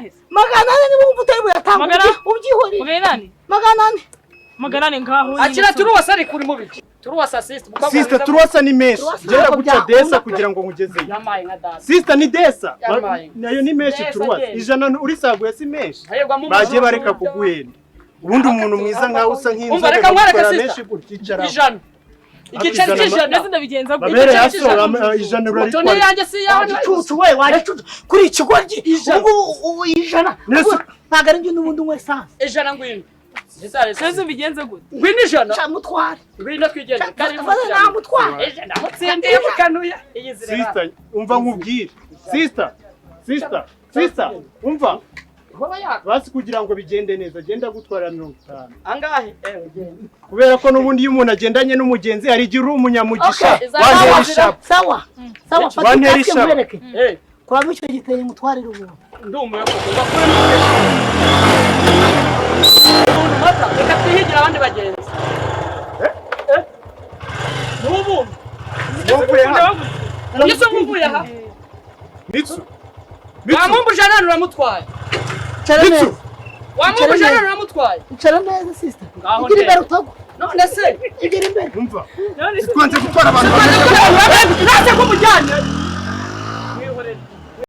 angahe? Magana ane niba utari buyatanga ubyihoreye. Magana ane ngaho. Akira turuwasa ari kuri mubiki. Turuwasa sister. Sister turuwasa ni meshi. Gera guca desa kugira ngo ngugeze. Yamaye nka data. Sister ni desa. Nayo ni meshi turuwasa. Ijana uri saguye si meshi. Baje bareka kuguhenda. Ubundi umuntu mwiza ngaho usa nk'inzoga. Umva reka ngwareka sister. Guticara. Ijana. Igiceri cy'ijana neza ndabigenza gute? Babere yaso ijana urari kwa. Tone yanjye si yawe cucu we warecucu kuri ikigoryi. Ubu ijana. Ntago ari njye n'ubundi umwe sanse. Ijana ngwino. Seze bigenze gute? Ngwino ijana. Camutware. Ngwino twigende. Kari namutware. Ijana mutsindiye mukanuya. Sister umva nkubwire. Sister umva. Basi kugira ngo bigende neza genda gutwara 50. Angahe? Kubera ko nubundi iyo umuntu agendanye n'umugenzi hari igihe uri umunyamugisha. Sawa. Wantera ishap. Kwa micyo giteye mutwarira ubuntu. Ndumuye ko bakora umuntu mata reka twihigira abandi bagenzi. Nubu. Mvuye ha. Yeso mvuye ha. Mitsu. Wamumbu jana nuramutwaye. Mitsu. Wamumbu jana nuramutwaye. Icara neza sister. Igira imbere utagwa. None se igira imbere. Umva. Twanze gutwara abantu.